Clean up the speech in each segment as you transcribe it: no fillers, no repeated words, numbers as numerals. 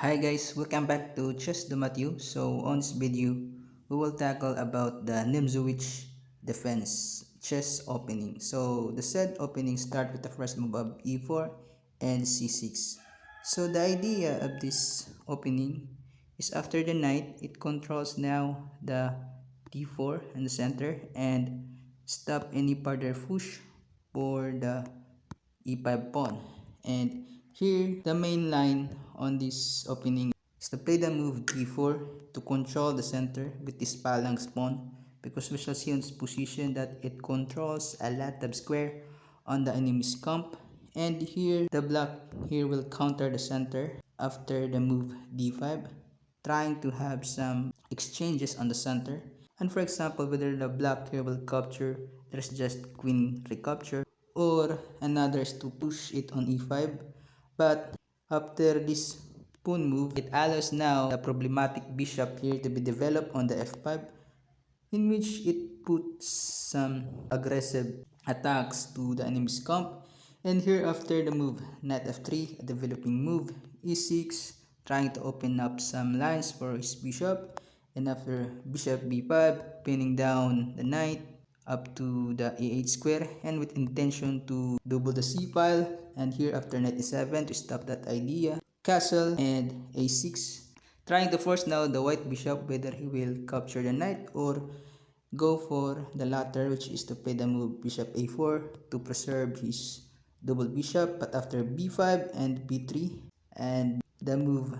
Hi guys, welcome back to Chess the Matthew. So on this video, we will tackle about the Nimzowitch Defense chess opening. So the said opening start with the first move of e4 and c6. So the idea of this opening is after the knight, it controls now the d4 in the center and stop any further push for the e5 pawn. And here the main line on this opening is to play the move d4 to control the center with this phalanx pawn, because we shall see on this position that it controls a lot of square on the enemy's camp. And here the black here will counter the center after the move d5, trying to have some exchanges on the center. And for example, whether the black here will capture, there's just queen recapture, or another is to push it on e5. But after this pawn move, it allows now the problematic bishop here to be developed on the f5, in which it puts some aggressive attacks to the enemy's camp. And here after the move knight f3, a developing move, e6, trying to open up some lines for his bishop. And after bishop b5, pinning down the knight up to the a8 square, and with intention to double the c file. And here after knight e7 to stop that idea, castle and a6, trying to force now the white bishop whether he will capture the knight or go for the latter, which is to play the move bishop a4 to preserve his double bishop. But after b5 and b3 and the move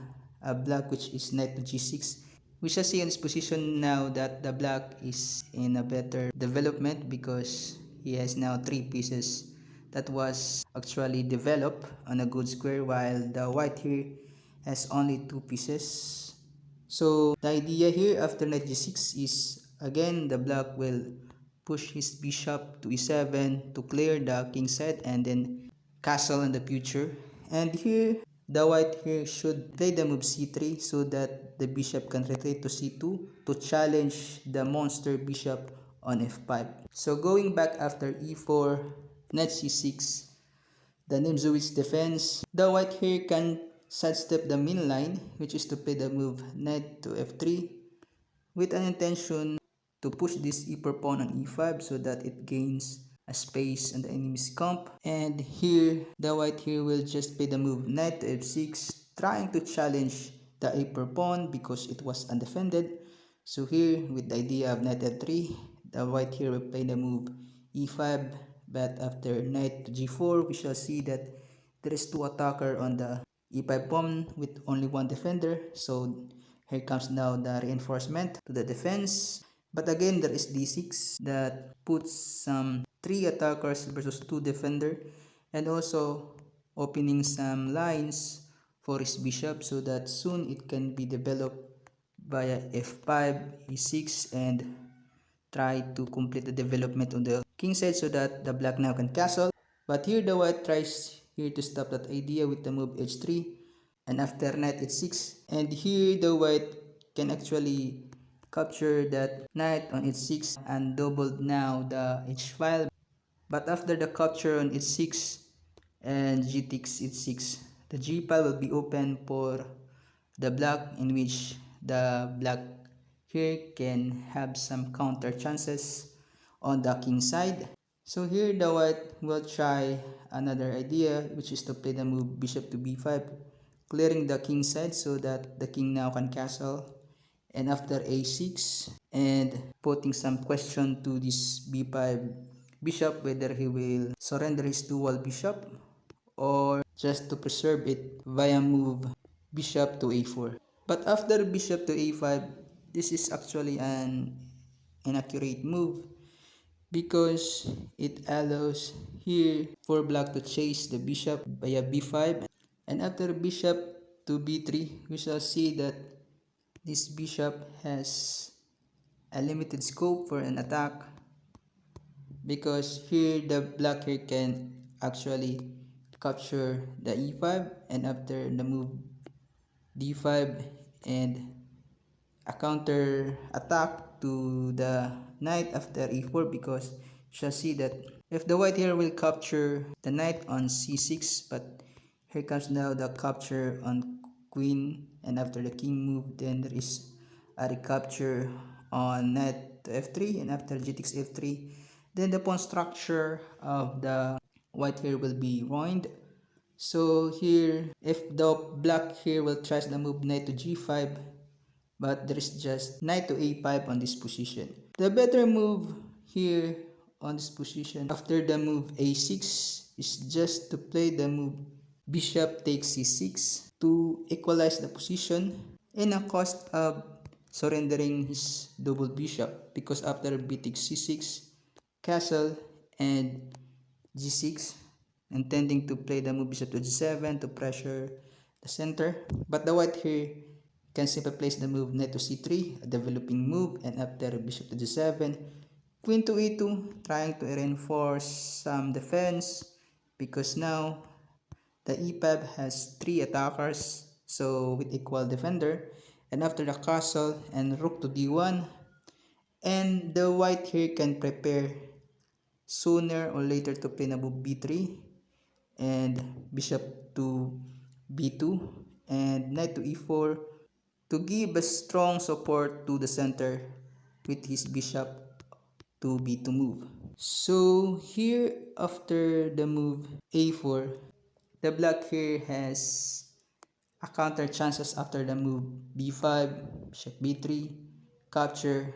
black, which is knight to g6, we shall see in this position now that the black is in a better development, because he has now three pieces that was actually developed on a good square, while the white here has only two pieces. So the idea here after knight g6 is again the black will push his bishop to e7 to clear the king side and then castle in the future. And here the white here should play the move c3 so that the bishop can retreat to c2 to challenge the monster bishop on f5. So going back after e4, knight c6, the Nimzowitch defense, the white here can sidestep the main line, which is to play the move knight to f3 with an intention to push this e4 pawn on e5 so that it gains a space on the enemy's camp. And here the white here will just play the move knight to f6, trying to challenge the a4 pawn because it was undefended. So here with the idea of knight f3, the white here will play the move e5, but after knight to g4 we shall see that there is two attacker on the e5 pawn with only one defender. So here comes now the reinforcement to the defense. But again, there is d6 that puts some three attackers versus two defender, and also opening some lines for his bishop so that soon it can be developed via f5, e6, and try to complete the development on the king side so that the black now can castle. But here the white tries here to stop that idea with the move h3 and after knight h6, and here the white can actually capture that knight on h6 and doubled now the h file. But after the capture on h6 and g takes h6, the g file will be open for the black, in which the black here can have some counter chances on the king side. So here the white will try another idea, which is to play the move bishop to b5, clearing the king side so that the king now can castle. And after a6 and putting some question to this b5 bishop whether he will surrender his dual bishop or just to preserve it via move bishop to a4. But after bishop to a5, this is actually an inaccurate move because it allows here for black to chase the bishop via b5. And after bishop to b3, we shall see that this bishop has a limited scope for an attack, because here the black here can actually capture the e5 and after the move d5 and a counter attack to the knight after e4, because you shall see that if the white here will capture the knight on c6, but here comes now the capture on queen, and after the king move, then there is a recapture on knight to f3, and after g takes f3, then the pawn structure of the white here will be ruined. So here, if the black here will try the move knight to g5, but there is just knight to a5 on this position. The better move here on this position after the move a6 is just to play the move bishop takes c6 to equalize the position in a cost of surrendering his double bishop, because after b takes c6, castle, and g6, intending to play the move bishop to g7 to pressure the center, but the white here can simply place the move knight to c3, a developing move, and after bishop to g7, queen to e2, trying to reinforce some defense, because now the e5 has 3 attackers, so with equal defender, and after the castle and rook to d1, and the white here can prepare sooner or later to play na move b3 and bishop to b2 and knight to e4 to give a strong support to the center with his bishop to b2 move. So here after the move a4, the black here has a counter chances after the move b5, bishop b3, capture,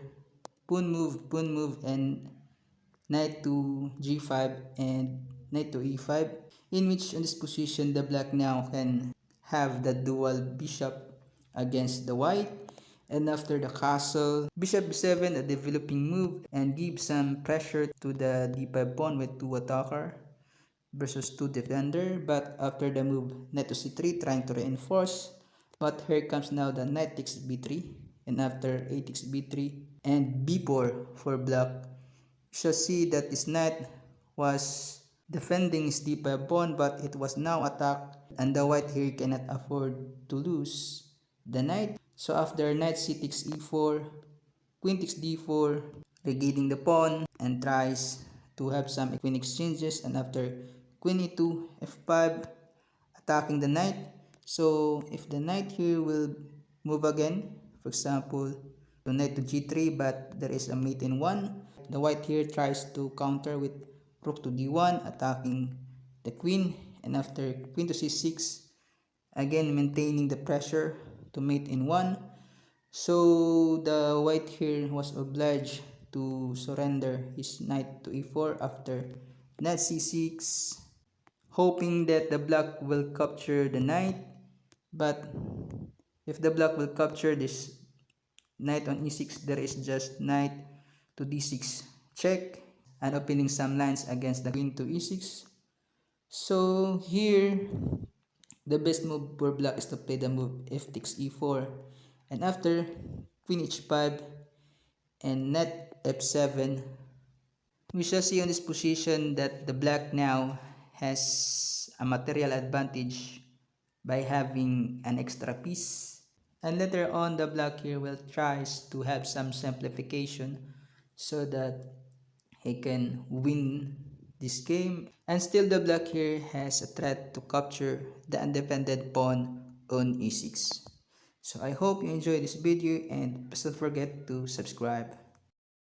pawn move, and knight to g5 and knight to e5, in which in this position the black now can have the dual bishop against the white, and after the castle, bishop b7, a developing move, and give some pressure to the d5 pawn with 2 attacker versus 2 defender. But after the move knight to c3, trying to reinforce, but here comes now the knight takes b3, and after a takes b3 and b4 for black, you shall see that this knight was defending his d5 pawn, but it was now attacked, and the white here cannot afford to lose the knight. So after knight c takes e4, queen takes d4, regaining the pawn, and tries to have some queen exchanges, and after queen e2, f5, attacking the knight. So if the knight here will move again, for example, to knight to g3, but there is a mate in 1, the white here tries to counter with rook to d1, attacking the queen, and after queen to c6, again maintaining the pressure to mate in 1. So the white here was obliged to surrender his knight to e4 after knight c6, hoping that the black will capture the knight. But if the black will capture this knight on e6, there is just knight to d6 check, and opening some lines against the queen to e6. So here the best move for black is to play the move f takes e4, and after queen h5 and knight f7, we shall see on this position that the black now has a material advantage by having an extra piece, and later on the black here will try to have some simplification so that he can win this game, and still the black here has a threat to capture the undefended pawn on e6. So I hope you enjoyed this video, and please don't forget to subscribe.